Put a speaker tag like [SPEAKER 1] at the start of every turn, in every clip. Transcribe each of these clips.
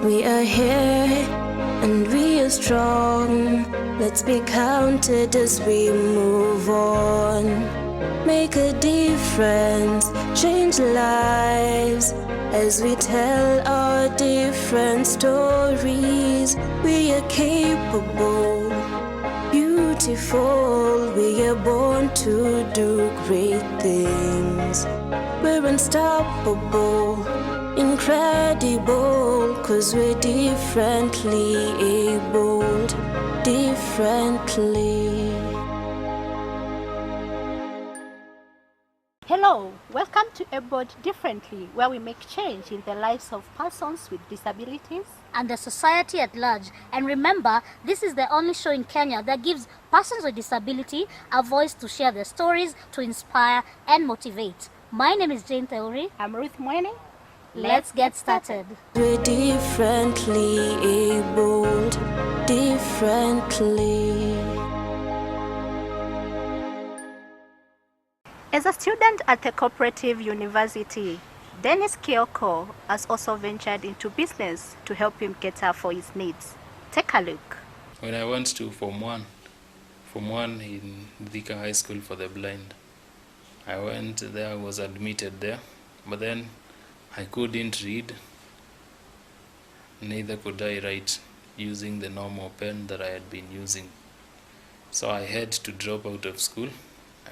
[SPEAKER 1] We are here and we are strong. Let's be counted as we move on. Make a difference, change lives as we tell our different stories. We are capable, beautiful. We are born to do great things. We're unstoppable, incredible, 'cause we're differently abled, differently.
[SPEAKER 2] Hello, welcome to Abled Differently, where we make change in the lives of persons with disabilities
[SPEAKER 3] and the society at large. And remember, this is the only show in Kenya that gives persons with disability a voice to share their stories, to inspire and motivate. My name is Jane Theory.
[SPEAKER 2] I'm Ruth Mwene.
[SPEAKER 3] Let's get started.
[SPEAKER 1] We're differently abled, differently.
[SPEAKER 2] As a student at the Cooperative University, Dennis Kioko has also ventured into business to help him cater for his needs. Take a look.
[SPEAKER 4] When I went to Form 1 in Thika High School for the Blind, I went there, I was admitted there, but then I couldn't read, neither could I write using the normal pen that I had been using. So I had to drop out of school.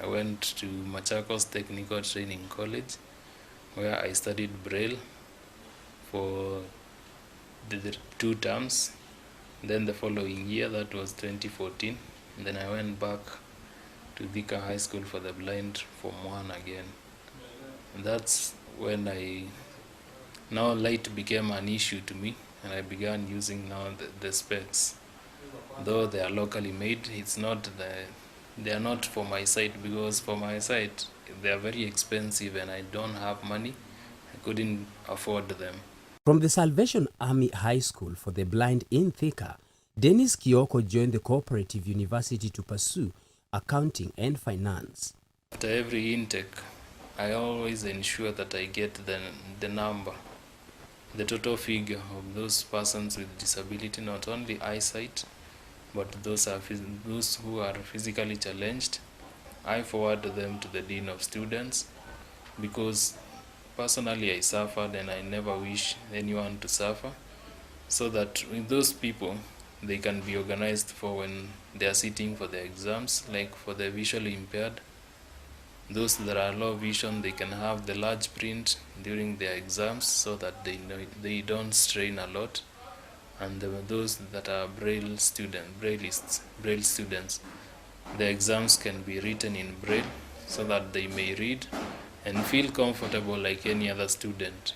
[SPEAKER 4] I went to Machakos Technical Training College, where I studied Braille for the 2 terms. Then the following year, that was 2014, and then I went back to Thika High School for the Blind Form 1 again. And that's when now light became an issue to me, and I began using now the specs. Though they are locally made, they are not for my sight, because for my sight they are very expensive and I don't have money. I couldn't afford them.
[SPEAKER 5] From the Salvation Army High School for the Blind in Thika, Dennis Kioko joined the Cooperative University to pursue accounting and finance.
[SPEAKER 4] After every intake, I always ensure that I get the number, the total figure of those persons with disability, not only eyesight, but those who are physically challenged. I forward them to the Dean of Students, because personally I suffered and I never wish anyone to suffer, so that with those people they can be organized for when they are sitting for their exams. Like for the visually impaired, those that are low vision, they can have the large print during their exams so that they don't strain a lot. And those that are Braille students, the exams can be written in Braille so that they may read and feel comfortable like any other student.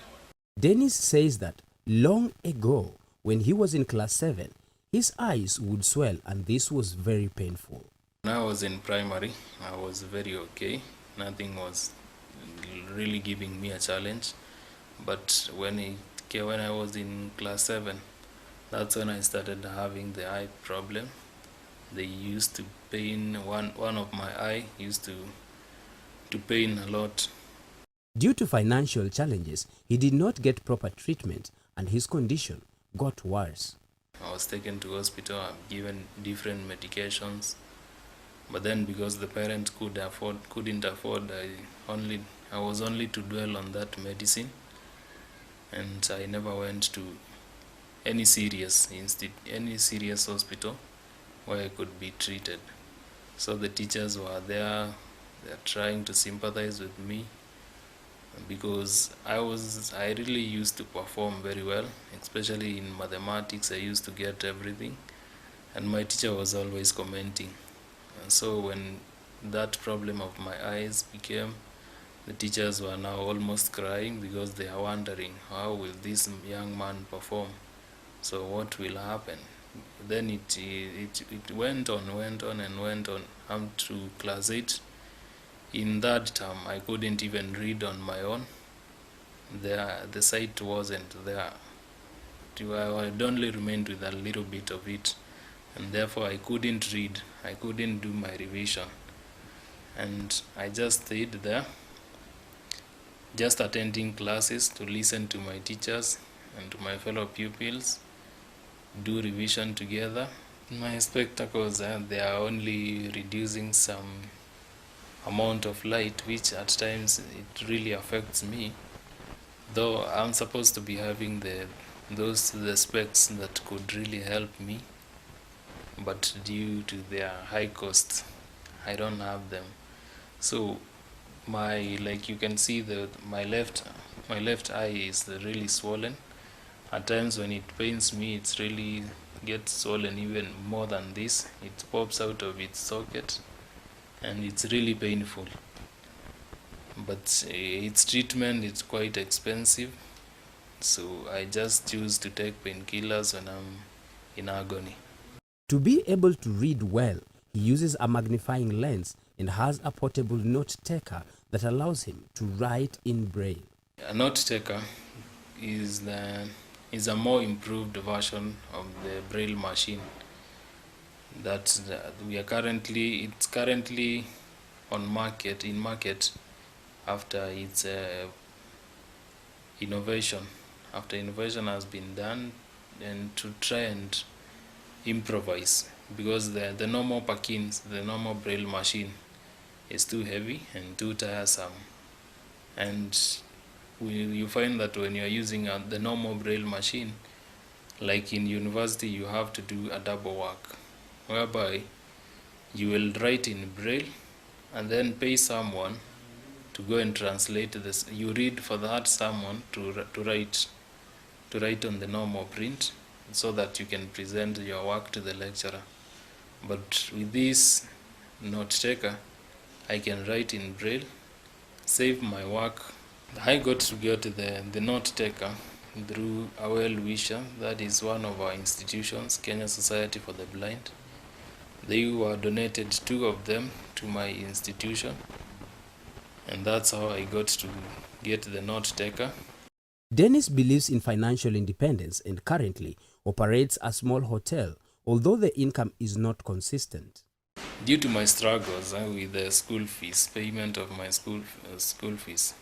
[SPEAKER 5] Dennis says that long ago, when he was in class 7, his eyes would swell, and this was very painful.
[SPEAKER 4] When I was in primary, I was very okay. Nothing was really giving me a challenge. But when I was in class 7, that's when I started having the eye problem. They used to pain, one of my eye used to pain a lot.
[SPEAKER 5] Due to financial challenges, he did not get proper treatment and his condition got worse.
[SPEAKER 4] I was taken to hospital, given different medications, but then because the parents couldn't afford, I was only to dwell on that medicine, and I never went to any serious hospital where I could be treated. So the teachers were there, they're trying to sympathize with me, because I really used to perform very well, especially in mathematics. I used to get everything, and my teacher was always commenting. And so when that problem of my eyes became, the teachers were now almost crying, because they are wondering, how will this young man perform? So what will happen? Then it went on up to class 8. In that term, I couldn't even read on my own. The sight wasn't there. I had only remained with a little bit of it, and therefore I couldn't read. I couldn't do my revision, and I just stayed there, just attending classes to listen to my teachers and to my fellow pupils, do revision together. My spectacles, they are only reducing some amount of light, which at times it really affects me. Though I'm supposed to be having the specs that could really help me, but due to their high cost, I don't have them. So like you can see my left eye is really swollen. At times when it pains me, it's really gets swollen even more than this. It pops out of its socket and it's really painful. But its treatment is quite expensive, so I just choose to take painkillers when I'm in agony.
[SPEAKER 5] To be able to read well, he uses a magnifying lens and has a portable note taker that allows him to write in Braille.
[SPEAKER 4] A note taker is a more improved version of the Braille machine that it's currently in market after its innovation. After innovation has been done, and to try and improvise, because the normal Parkins, the normal Braille machine is too heavy and too tiresome, and you find that when you are using the normal Braille machine, like in university, you have to do a double work, whereby you will write in Braille and then pay someone to go and translate this. You read for that someone to write on the normal print, so that you can present your work to the lecturer. But with this note taker, I can write in Braille, save my work. I got to get the note taker through a well-wisher. That is one of our institutions, Kenya Society for the Blind. They were donated 2 of them to my institution, and that's how I got to get the note taker.
[SPEAKER 5] Dennis believes in financial independence and currently operates a small hotel, although the income is not consistent.
[SPEAKER 4] Due to my struggles with the payment of my school fees,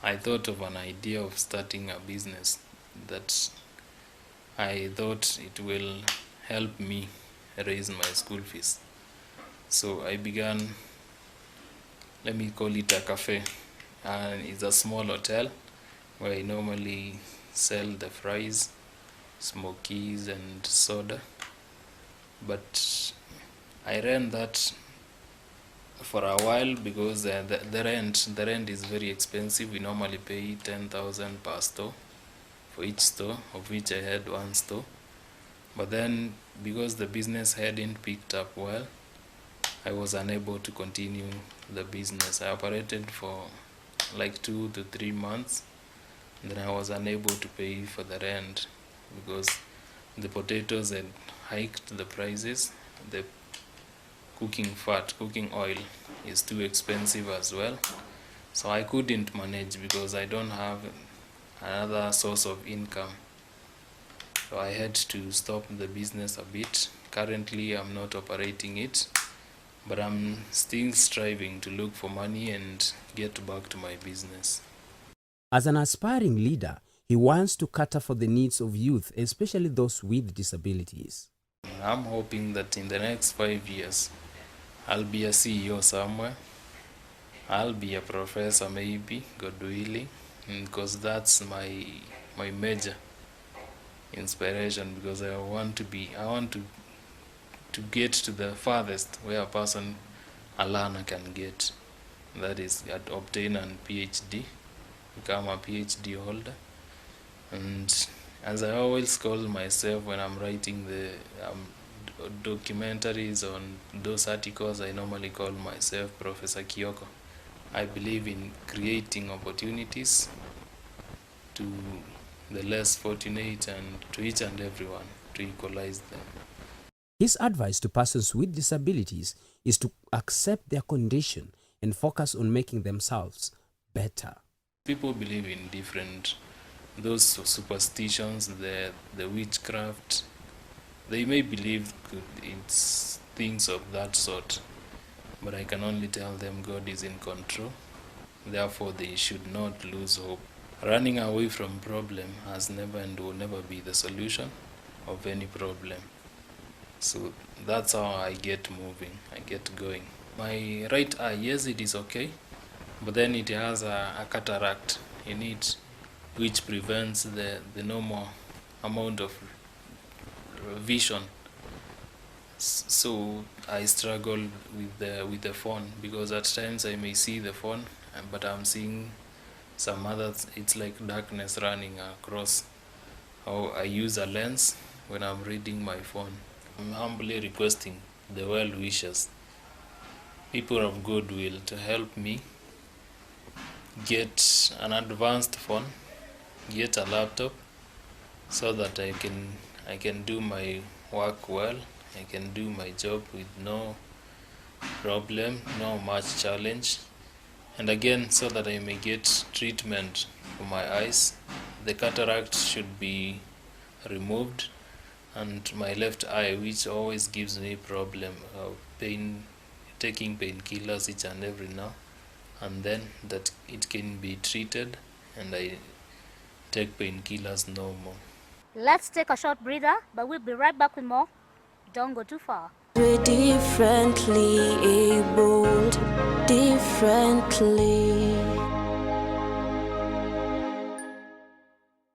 [SPEAKER 4] I thought of an idea of starting a business that I thought it will help me raise my school fees. So I began, let me call it a cafe, and it's a small hotel where I normally sell the fries, smokies and soda. But I ran that for a while because the rent is very expensive. We normally pay 10,000 per store for each store, of which I had 1 store. But then because the business hadn't picked up well, I was unable to continue the business. I operated for like 2 to 3 months. Then I was unable to pay for the rent because the potatoes had hiked the prices. The cooking oil is too expensive as well. So I couldn't manage because I don't have another source of income. So I had to stop the business a bit. Currently I'm not operating it, but I'm still striving to look for money and get back to my business.
[SPEAKER 5] As an aspiring leader, he wants to cater for the needs of youth, especially those with disabilities.
[SPEAKER 4] I'm hoping that in the next 5 years, I'll be a CEO somewhere. I'll be a professor maybe, God willing, because that's my major inspiration, because I want to get to the farthest where a learner can get. That is, obtain a PhD, become a PhD holder. And as I always call myself when I'm writing the documentaries on those articles, I normally call myself Professor Kioko. I believe in creating opportunities to the less fortunate and to each and everyone, to equalize them.
[SPEAKER 5] His advice to persons with disabilities is to accept their condition and focus on making themselves better.
[SPEAKER 4] People believe in those superstitions, the witchcraft. They may believe in things of that sort, but I can only tell them God is in control. Therefore, they should not lose hope. Running away from problem has never and will never be the solution of any problem. So that's how I get moving, I get going. My right eye, yes, it is okay, but then it has a cataract in it, which prevents the normal amount of vision. So I struggle with the phone, because at times I may see the phone, but I'm seeing some others. It's like darkness running across. How I use a lens when I'm reading my phone. I'm humbly requesting the well wishers, people of goodwill, to help me get an advanced phone, get a laptop, so that I can do my work well. I can do my job with no problem, no much challenge. And again, so that I may get treatment for my eyes. The cataract should be removed, and my left eye, which always gives me problem, pain, taking painkillers each and every now and then, that it can be treated, and I take painkillers no more.
[SPEAKER 3] Let's take a short breather, but we'll be right back with more. Don't go too far.
[SPEAKER 1] We're differently abled, differently.